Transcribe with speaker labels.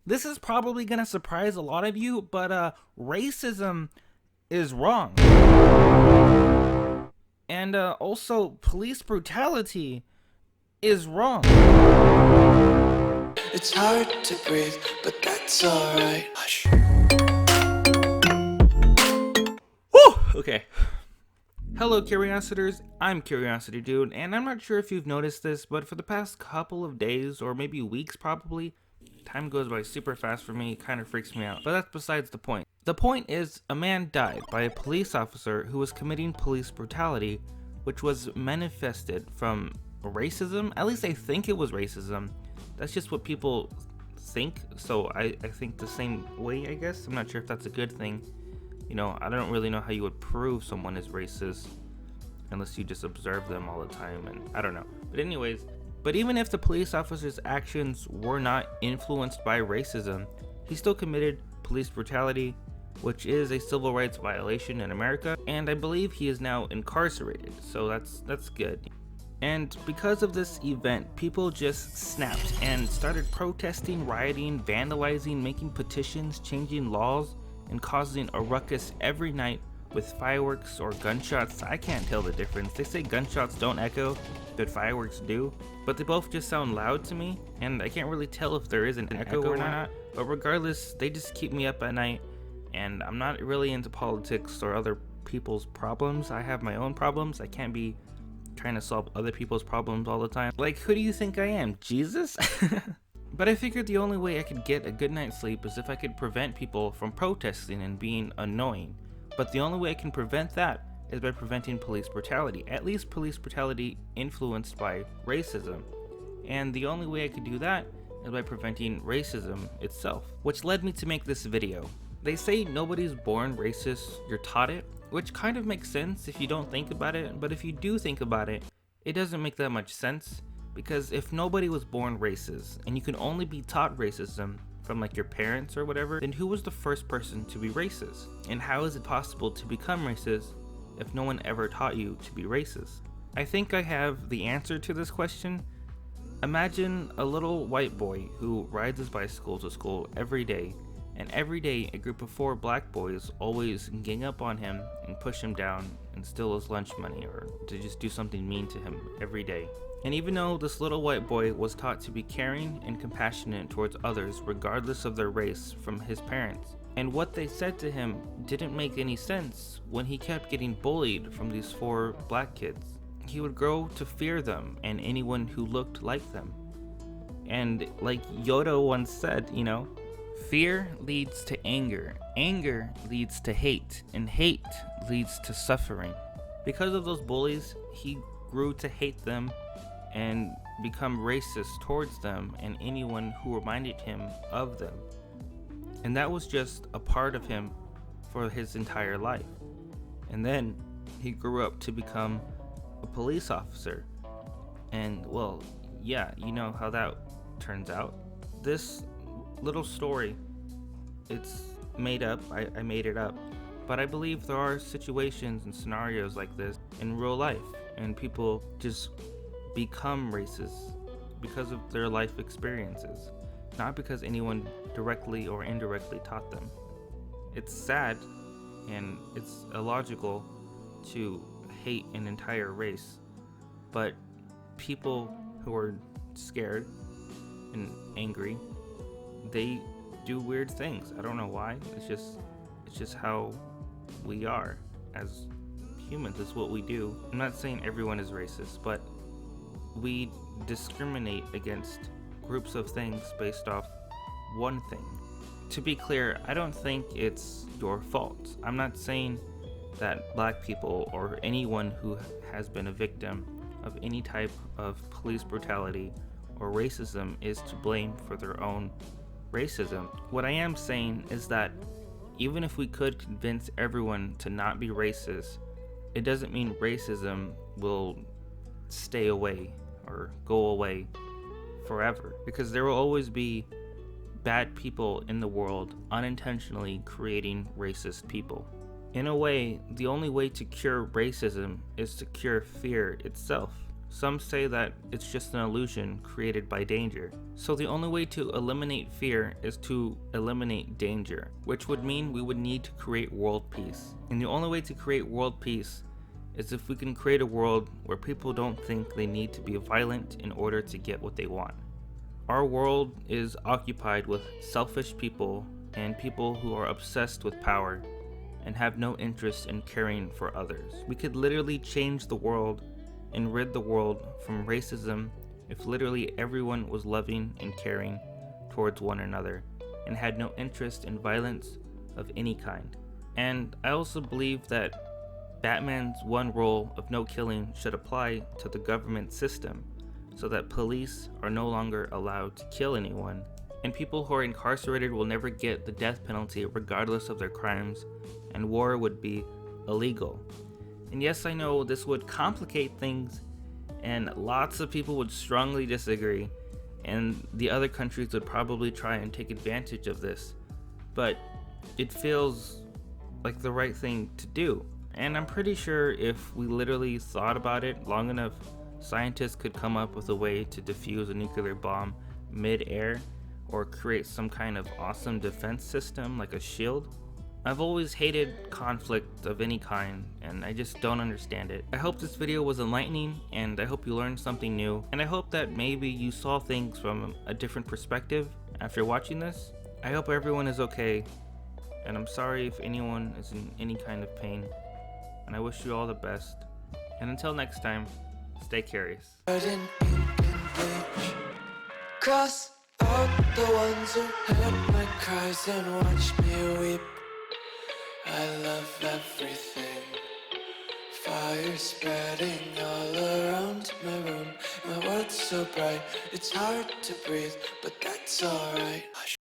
Speaker 1: This is probably gonna surprise a lot of you, but racism is wrong. And also, police brutality is wrong.
Speaker 2: It's hard to breathe, but that's alright. Hush.
Speaker 1: Whew! Okay. Hello, Curiositors. I'm Curiosity Dude, and I'm not sure if you've noticed this, but for the past couple of days, or maybe weeks probably, time goes by super fast for me, it kind of freaks me out. But that's besides the point. The point is, a man died by a police officer who was committing police brutality, which was manifested from racism. At least I think it was racism. That's just what people think, so I think the same way, I guess. I'm not sure if that's a good thing. You know, I don't really know how you would prove someone is racist unless you just observe them all the time, and I don't know. But even if the police officer's actions were not influenced by racism, he still committed police brutality, which is a civil rights violation in America, and I believe he is now incarcerated, so that's good. And because of this event, people just snapped and started protesting, rioting, vandalizing, making petitions, changing laws, and causing a ruckus every night with fireworks or gunshots. I can't tell the difference. They say gunshots don't echo, but fireworks do. But they both just sound loud to me, and I can't really tell if there is an echo or not. But regardless, they just keep me up at night, and I'm not really into politics or other people's problems. I have my own problems. I can't be trying to solve other people's problems all the time. Like, who do you think I am, Jesus? But I figured the only way I could get a good night's sleep is if I could prevent people from protesting and being annoying. But the only way I can prevent that is by preventing police brutality, at least police brutality influenced by racism. And the only way I could do that is by preventing racism itself, which led me to make this video. They say nobody's born racist, you're taught it, which kind of makes sense if you don't think about it, but if you do think about it, it doesn't make that much sense, because if nobody was born racist, and you can only be taught racism from like your parents or whatever, then who was the first person to be racist? And how is it possible to become racist if no one ever taught you to be racist? I think I have the answer to this question. Imagine a little white boy who rides his bicycle to school every day, and every day a group of 4 black boys always gang up on him and push him down and steal his lunch money, or to just do something mean to him every day. And even though this little white boy was taught to be caring and compassionate towards others regardless of their race from his parents, and what they said to him didn't make any sense when he kept getting bullied from these 4 black kids, he would grow to fear them and anyone who looked like them. And like Yoda once said, you know, fear leads to anger, anger leads to hate, and hate leads to suffering. Because of those bullies, he grew to hate them and become racist towards them and anyone who reminded him of them. And that was just a part of him for his entire life. And then he grew up to become a police officer. And well, yeah, you know how that turns out. This little story, it's made up, I made it up, but I believe there are situations and scenarios like this in real life, and people just become racist because of their life experiences, not because anyone directly or indirectly taught them. It's sad and it's illogical to hate an entire race, but people who are scared and angry, they do weird things. I don't know why. It's just how we are as humans. It's what we do. I'm not saying everyone is racist, but we discriminate against groups of things based off one thing. To be clear, I don't think it's your fault. I'm not saying that black people or anyone who has been a victim of any type of police brutality or racism is to blame for their own racism. What I am saying is that even if we could convince everyone to not be racist, it doesn't mean racism will stay away or go away forever, because there will always be bad people in the world unintentionally creating racist people. In a way, the only way to cure racism is to cure fear itself. Some say that it's just an illusion created by danger. So the only way to eliminate fear is to eliminate danger, which would mean we would need to create world peace. And the only way to create world peace is if we can create a world where people don't think they need to be violent in order to get what they want. Our world is occupied with selfish people and people who are obsessed with power and have no interest in caring for others. We could literally change the world and rid the world from racism if literally everyone was loving and caring towards one another and had no interest in violence of any kind. And I also believe that Batman's one rule of no killing should apply to the government system, so that police are no longer allowed to kill anyone, and people who are incarcerated will never get the death penalty regardless of their crimes, and war would be illegal. And yes, I know this would complicate things, and lots of people would strongly disagree, and the other countries would probably try and take advantage of this, but it feels like the right thing to do. And I'm pretty sure if we literally thought about it long enough, scientists could come up with a way to defuse a nuclear bomb mid-air or create some kind of awesome defense system like a shield. I've always hated conflict of any kind, and I just don't understand it. I hope this video was enlightening, and I hope you learned something new, and I hope that maybe you saw things from a different perspective after watching this. I hope everyone is okay, and I'm sorry if anyone is in any kind of pain, and I wish you all the best. And until next time, stay curious.
Speaker 2: In ink and bleach. Cross out the ones who heard my cries and watched me weep. I love everything. Fire spreading all around my room. My world's so bright, it's hard to breathe, but that's alright.